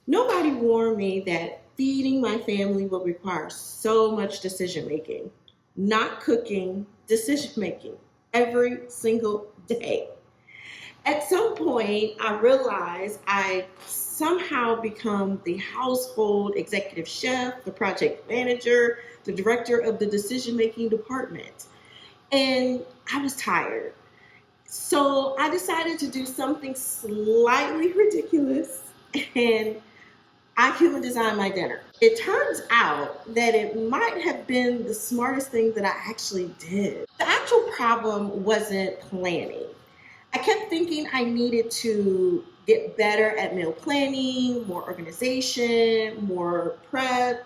Nobody warned me that feeding my family will require so much decision making, not cooking, decision making every single day. At some point, I realized I somehow become the household executive chef, the project manager, the director of the decision making department. And I was tired. So I decided to do something slightly ridiculous and I human designed my dinner. It turns out that it might have been the smartest thing that I actually did. The actual problem wasn't planning. I kept thinking I needed to get better at meal planning, more organization, more prep,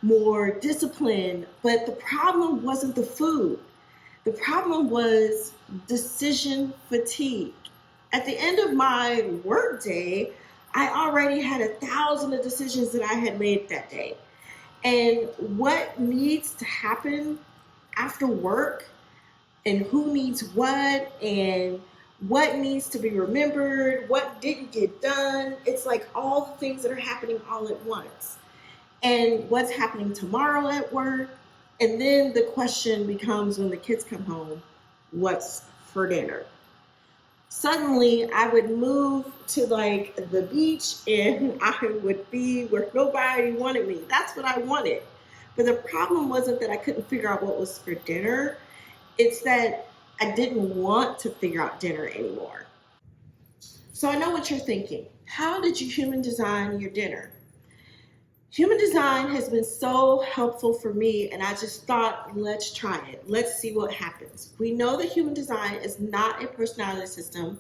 more discipline. But the problem wasn't the food. The problem was decision fatigue. At the end of my workday, I already had 1,000 of decisions that I had made that day. And what needs to happen after work, and who needs and what needs to be remembered, what didn't get done. It's like all the things that are happening all at once. And what's happening tomorrow at work. And then the question becomes when the kids come home, what's for dinner? Suddenly I would move to like the beach and I would be where nobody wanted me. That's what I wanted. But the problem wasn't that I couldn't figure out what was for dinner. It's that I didn't want to figure out dinner anymore. So I know what you're thinking. How did you human design your dinner? Human design has been so helpful for me, and I just thought, let's try it. Let's see what happens. We know that human design is not a personality system.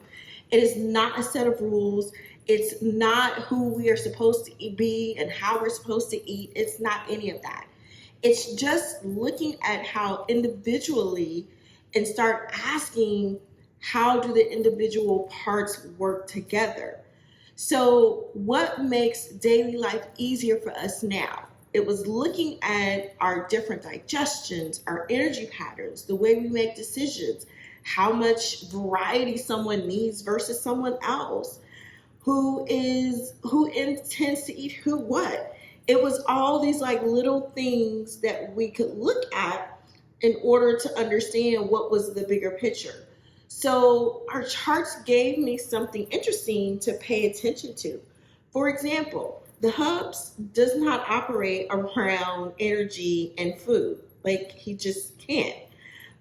It is not a set of rules. It's not who we are supposed to be and how we're supposed to eat. It's not any of that. It's just looking at how individually and start asking, how do the individual parts work together? So what makes daily life easier for us now? It was looking at our different digestions, our energy patterns, the way we make decisions, how much variety someone needs versus someone else, who intends to eat who what. It was all these like little things that we could look at in order to understand what was the bigger picture. So our charts gave me something interesting to pay attention to. For example, the hubs does not operate around energy and food. Like he just can't.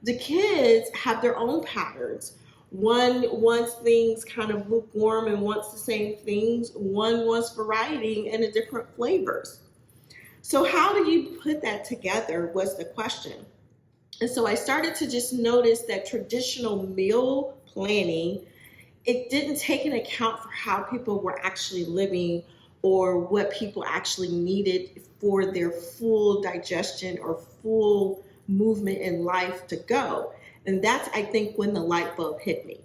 The kids have their own patterns. One wants things kind of lukewarm and wants the same things. One wants variety and the different flavors. So how do you put that together was the question. And so I started to just notice that traditional meal planning, it didn't take into account for how people were actually living or what people actually needed for their full digestion or full movement in life to go. And that's, I think, when the light bulb hit me.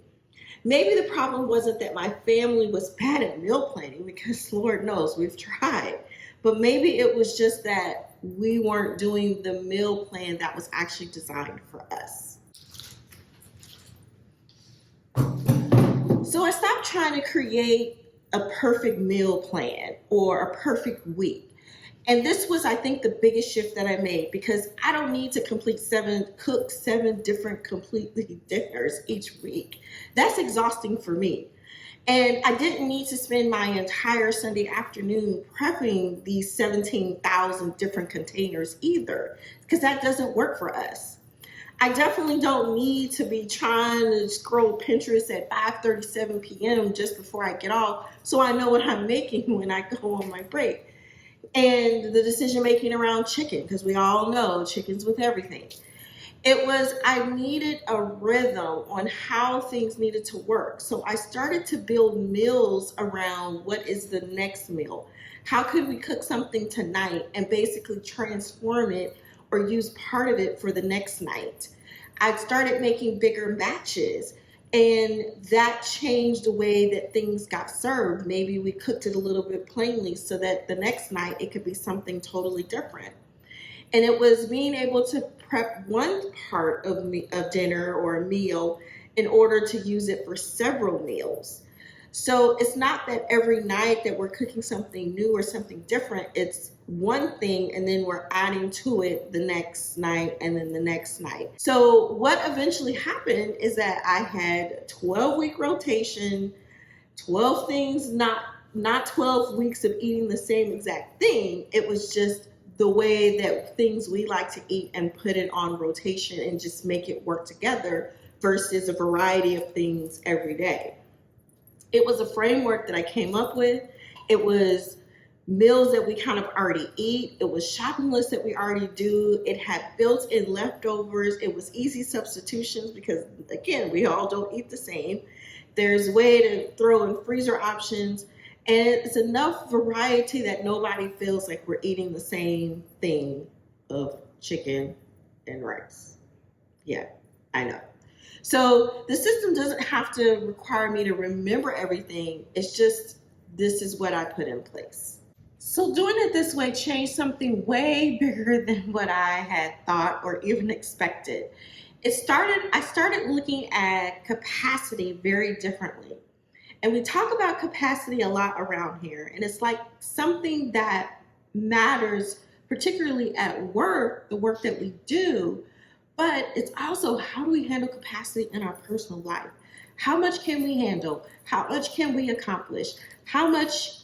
Maybe the problem wasn't that my family was bad at meal planning, because Lord knows we've tried. But maybe it was just that we weren't doing the meal plan that was actually designed for us. So I stopped trying to create a perfect meal plan or a perfect week. And this was, I think, the biggest shift that I made, because I don't need to cook seven different completely dinners each week. That's exhausting for me. And I didn't need to spend my entire Sunday afternoon prepping these 17,000 different containers either, because that doesn't work for us. I definitely don't need to be trying to scroll Pinterest at 5:37 p.m. just before I get off so I know what I'm making when I go on my break. And the decision making around chicken, because we all know chicken's with everything. I needed a rhythm on how things needed to work. So I started to build meals around what is the next meal. How could we cook something tonight and basically transform it or use part of it for the next night? I started making bigger batches, and that changed the way that things got served. Maybe we cooked it a little bit plainly so that the next night it could be something totally different. And it was being able to prep one part of dinner or a meal in order to use it for several meals. So it's not that every night that we're cooking something new or something different. It's one thing and then we're adding to it the next night and then the next night. So what eventually happened is that I had 12-week rotation, 12 things, not 12 weeks of eating the same exact thing. It was just the way that things we like to eat and put it on rotation and just make it work together versus a variety of things every day. It was a framework that I came up with. It was meals that we kind of already eat. It was shopping lists that we already do. It had built-in leftovers. It was easy substitutions because, again, we all don't eat the same. There's a way to throw in freezer options. And it's enough variety that nobody feels like we're eating the same thing of chicken and rice. Yeah, I know. So the system doesn't have to require me to remember everything. It's just, this is what I put in place. So doing it this way changed something way bigger than what I had thought or even expected. I started looking at capacity very differently. And we talk about capacity a lot around here. And it's like something that matters, particularly at work, the work that we do. But it's also, how do we handle capacity in our personal life? How much can we handle? How much can we accomplish? How much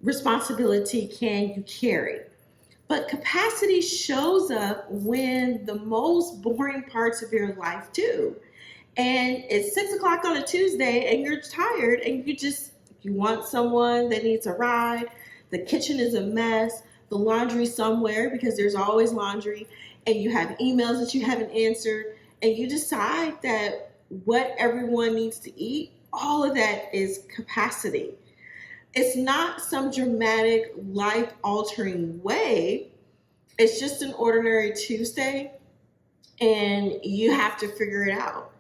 responsibility can you carry? But capacity shows up when the most boring parts of your life do. And it's 6 o'clock on a Tuesday and you're tired and you want someone that needs a ride. The kitchen is a mess. The laundry's somewhere because there's always laundry. And you have emails that you haven't answered, and you decide that what everyone needs to eat, all of that is capacity. It's not some dramatic, life-altering way. It's just an ordinary Tuesday, and you have to figure it out.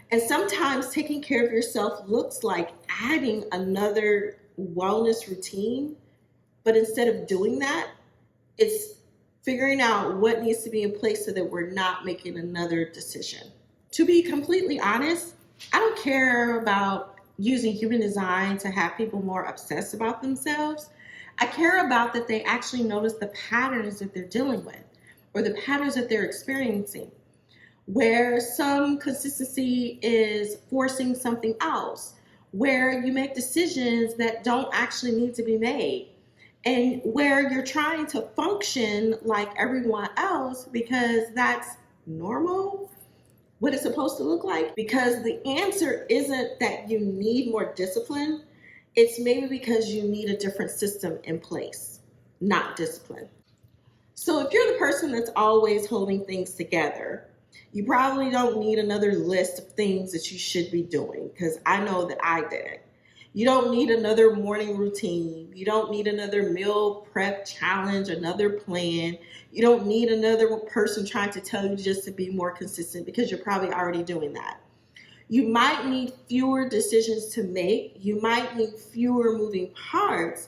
And sometimes taking care of yourself looks like adding another wellness routine, but instead of doing that, it's figuring out what needs to be in place so that we're not making another decision. To be completely honest, I don't care about using human design to have people more obsessed about themselves. I care about that they actually notice the patterns that they're dealing with or the patterns that they're experiencing, where some consistency is forcing something else, where you make decisions that don't actually need to be made, and where you're trying to function like everyone else because that's normal, what it's supposed to look like. Because the answer isn't that you need more discipline. It's maybe because you need a different system in place, not discipline. So if you're the person that's always holding things together, you probably don't need another list of things that you should be doing, because I know that I didn't. You don't need another morning routine. You don't need another meal prep challenge, another plan. You don't need another person trying to tell you just to be more consistent, because you're probably already doing that. You might need fewer decisions to make. You might need fewer moving parts,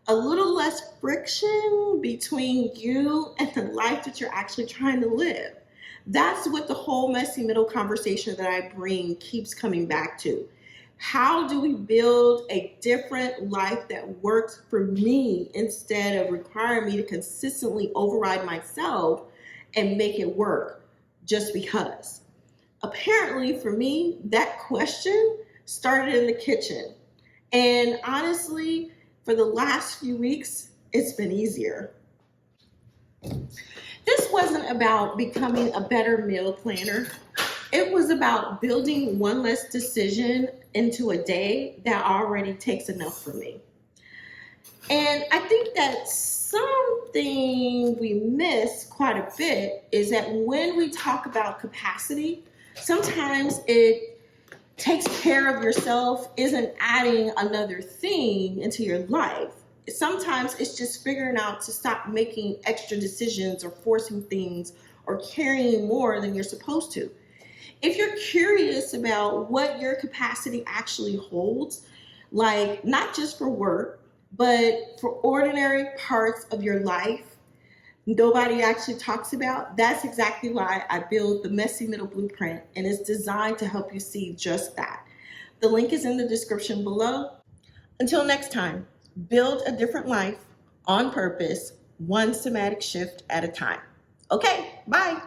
a little less friction between you and the life that you're actually trying to live. That's what the whole messy middle conversation that I bring keeps coming back to. How do we build a different life that works for me instead of requiring me to consistently override myself and make it work just because? Apparently for me, that question started in the kitchen. And honestly, for the last few weeks, it's been easier. This wasn't about becoming a better meal planner. It was about building one less decision into a day that already takes enough for me. And I think that something we miss quite a bit is that when we talk about capacity, sometimes it takes care of yourself isn't adding another thing into your life. Sometimes it's just figuring out to stop making extra decisions or forcing things or carrying more than you're supposed to. If you're curious about what your capacity actually holds, like not just for work, but for ordinary parts of your life, nobody actually talks about, that's exactly why I build the Messy Middle Blueprint, and it's designed to help you see just that. The link is in the description below. Until next time, build a different life on purpose, one somatic shift at a time. Okay, bye.